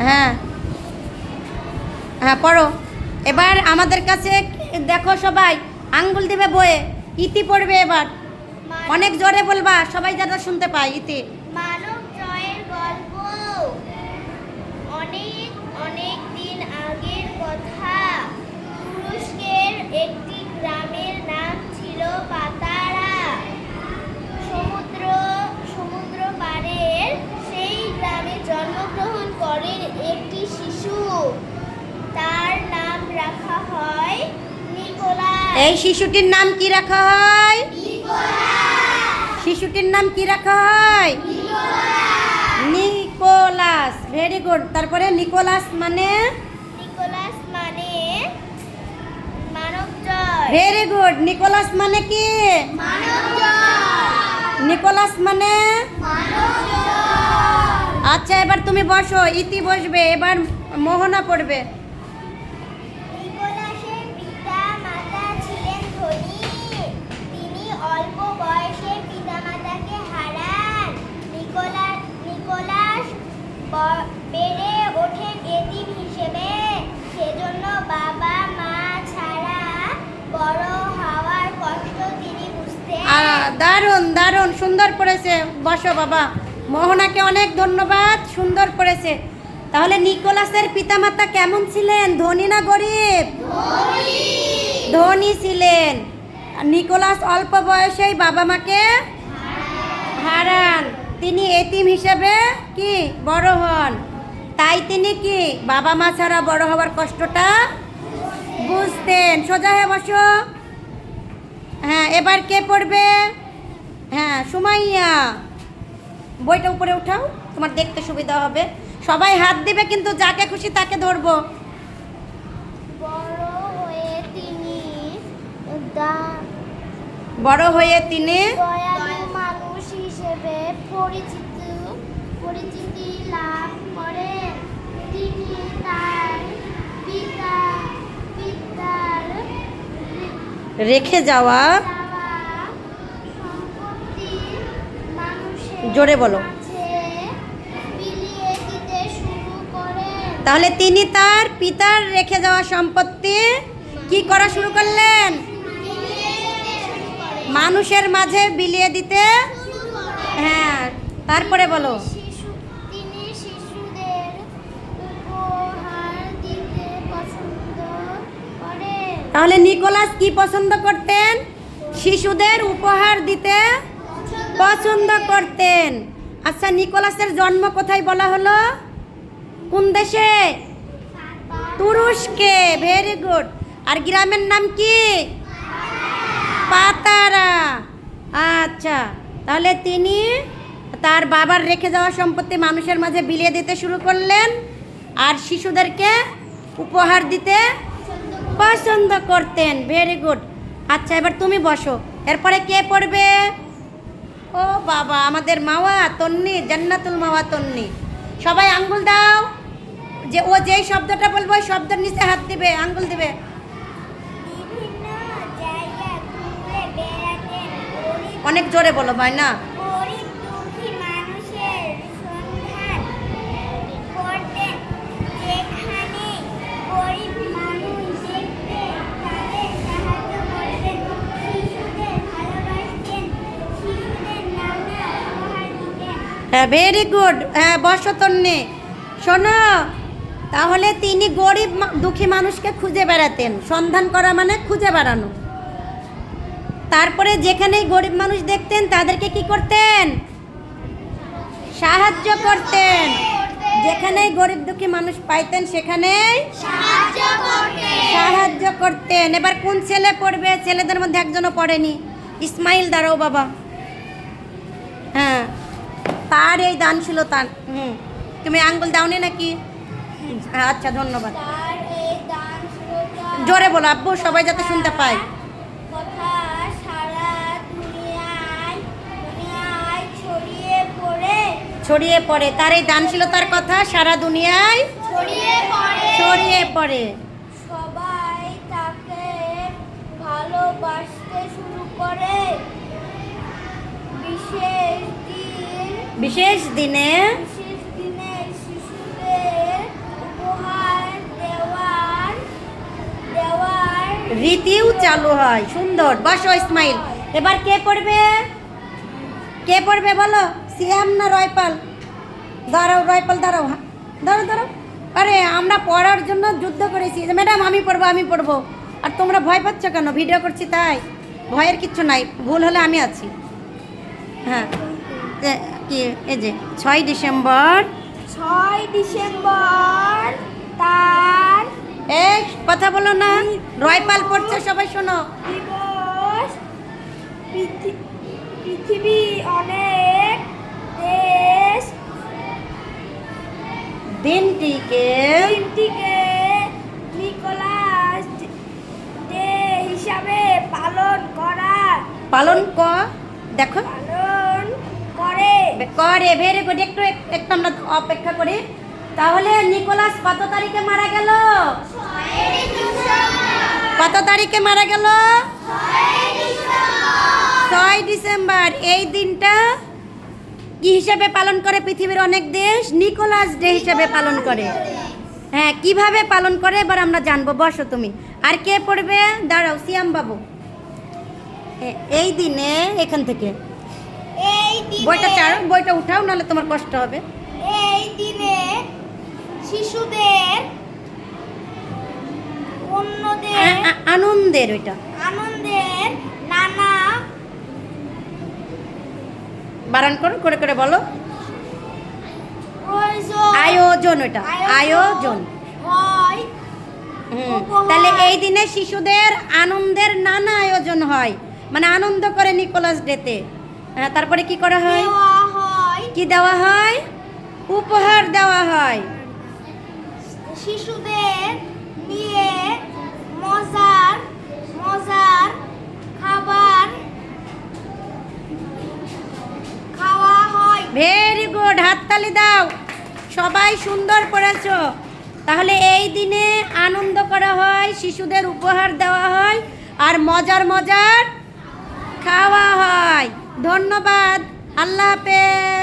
হ্যাঁ হ্যাঁ পড়ো। এবার আমাদের কাছে দেখো সবাই আঙ্গুল দিবে বইয়ে, ইতি পড়বে এবার। অনেক জোরে বলবা সবাই যাতে শুনতে পায়। ইতি। মানব জয়ের গল্প। অনেক অনেক দিন আগের কথা। তুরস্কের একটি গ্রামের নাম ছিল পাতারা। সমুদ্র পাড়ের সেই গ্রামে জন্মগ্রহণ করেন একটি শিশু। তার নাম রাখা হয় নিকোলাস। এই শিশুটির নাম কি রাখা হয়? শিশুটির নাম কি রাখা হয়? নিকোলাস। Very good. তারপরে নিকোলাস মানে? নিকোলাস মানে মানব জয়। Very good. নিকোলাস মানে কি? মানব জয়। নিকোলাস মানে? মানব জয়। আচ্ছা এবার তুমি বসো, ইতি বসবে, এবার মোহনা পড়বে। নিকোলাসের পিতা মাতা ছিলেন ধনী। তিনি অল্প বয়সে পিতামাতাকে হারান। নিকোলাস বেড়ে ওঠেন এতিম হিসেবে। সেজন্য বাবা মা ছাড়া বড় হওয়ার কষ্ট তিনি বুঝতেন। দারুণ দারুণ, সুন্দর পড়েছে। বসো বাবা। মোহনাকে অনেক ধন্যবাদ, সুন্দর পড়েছে। তাহলে নিকোলাসের পিতামাতা কেমন ছিলেন? ধনী না গরিব? ধনী ছিলেন। নিকোলাস অল্প বয়সেই বাবা মাকে হারান। তিনি এতিম হিসেবে কি বড় হন। তাই তিনি কি বাবা মা ছাড়া বড় হওয়ার কষ্টটা বুঝতেন। সোজা হয়ে বসো। হ্যাঁ এবার কে পড়বে? হ্যাঁ সুমাইয়া। বইটা উপরে উঠাও, তোমার দেখতে সুবিধা হবে। সবাই হাত দিবে কিন্তু, যাকে খুশি তাকে ধরবো। বড় হয়ে তিনি দয়ালু মানুষ হিসেবে পরিচিতি লাভ করেন। তিনি তার পিতার রেখে যাওয়া সম্পত্তি মানুষের জোরে বলো। কাছে বিলিয়ে দিতে শুরু করেন। তাহলে তিনি তার পিতার রেখে যাওয়া সম্পত্তি কি করা শুরু করলেন? মানুষের মাঝে বিলিয়ে দিতে। হ্যাঁ তারপরে বলো। তিনি শিশুদের উপহার দিতে পছন্দ করেন। তাহলে নিকোলাস কি পছন্দ করতেন? শিশুদের উপহার দিতে পছন্দ করতেন। আচ্ছা নিকোলাসের জন্ম কোথায় বলা হলো? কোন দেশে? তুরস্কে। Very good. আর গ্রামের নাম কি? পাতারা। আচ্ছা তাহলে তিনি তার বাবার রেখে যাওয়া সম্পত্তি মানুষের মাঝে বিলিয়ে দিতে শুরু করলেন, আর শিশুদেরকে উপহার দিতে পছন্দ করতেন। Very good. আচ্ছা এবার তুমি বসো। এরপরে কে পড়বে? ও বাবা, আমাদের মাওয়া তন্নি, জান্নাতুল মাওয়া তন্নি। সবাই আঙ্গুল দাও। যে ও যেই শব্দটা বলবো ওই শব্দের নিচে হাত দিবে, আঙ্গুল দিবে। বিভিন্ন জায়গায় ঘুরে বেড়াতেন। অনেক জোরে বলো ভাই না। গরিব দুঃখী মানুষের সন্ধান করতেন। যেখানে গরিব মানুষ দেখতেন তাদের সাহায্য করতেন। শিশুদের ভালোবাসতেন। শিশুদের নানা উপহার দিতেন। হ্যাঁ ভেরি গুড। হ্যাঁ বসো তন্নি। শোনো, তাহলে তিনি গরিব দুঃখী মানুষকে খুঁজে বেড়াতেন। সন্ধান করা মানে খুঁজে বেড়ানো। তারপরে যেখানেই গরিব মানুষ দেখতেন তাদেরকে কি করতেন? সাহায্য করতেন। যেখানেই গরিব দুঃখী মানুষ পাইতেন সেখানেই সাহায্য করতেন। এবার কোন ছেলে পড়বে? ছেলেদের মধ্যে একজনও পড়েনি। ইসমাইল, দাঁড়াও বাবা। হ্যাঁ তার এই দান ছিল তার। তুমি আঙ্গুল দাওনি নাকি? আচ্ছা ধন্যবাদ। তার এই দান জোরে বলো আব্বু, সবাই যাতে শুনতে পায়। কথা সারা দুনিয়ায় ছড়িয়ে পড়ে। তার এই দানশীলতার কথা সারা দুনিয়ায় ছড়িয়ে পড়ে। সবাই তাকে ভালোবাসতে শুরু করে। বিশেষ দিনে শিশুদের রীতিও চালু হয়। সুন্দর, বসো ইসমাইল। এবার কে পড়বে? কে পড়বে বলো? সিয়াম না রয়পাল? দাঁড়াও রয়পাল, দাঁড়াও, দাঁড়াও দাঁড়াও। আরে আমরা পড়ার জন্য যুদ্ধ করেছি। ম্যাডাম আমি পড়বো, আমি পড়বো। আর তোমরা ভয় পাচ্ছ কেন? ভিডিও করছি তাই। ভয়ের কিচ্ছু নাই, ভুল হলে আমি আছি। হ্যাঁ, কি এই যে 6 ডিসেম্বর। 6 ডিসেম্বর তার এই কথা বলো না, রয়পাল পড়ছে, সবাই শোনো। দিবস। পৃথিবী অনেক দেশ দিনটিকে দিনটিকে নিকোলাস ডে হিসাবে পালন দেখো পালন করে। করে। Very good. একটু একটু আমরা অপেক্ষা করি। তাহলে নিকোলাস কত তারিখে মারা গেল? কত তারিখে মারা গেল? 6 ডিসেম্বর। এই দিনটা কি হিসাবে পালন করে পৃথিবীর অনেক দেশ? নিকোলাস ডে হিসাবে পালন করে। হ্যাঁ, কিভাবে পালন করে এবার আমরা জানবো। বসো তুমি। আর কে পড়বে? দাঁড়াও, সিয়াম বাবু। এই দিনে এখান থেকে এই দিনে বইটা চাড়ো, বইটা উঠাও, নাহলে তোমার কষ্ট হবে। এই দিনে শিশুদের অন্যদের আনন্দের, ওইটা আনন্দের নানা বারণ করো, করে করে বলো। আয়োজন, ওইটা আয়োজন। হয়। তাহলে এই দিনে শিশুদের আনন্দের নানা আয়োজন হয়, মানে আনন্দ করে নিকোলাস ডেতে। তারপরে কি করা হয়? দেওয়া হয়। কি দেওয়া হয়? উপহার দেওয়া হয়। শিশুদের নিয়ে মজার মজার খাবার খাওয়া হয়। ভেরি গুড, হাততালি দাও। সবাই সুন্দর পড়েছো। তাহলে এই দিনে আনন্দ করা হয়, শিশুদের উপহার দেওয়া হয়, আর মজার মজার খাওয়া হয়। ধন্যবাদ, আল্লাহ হাফেজ।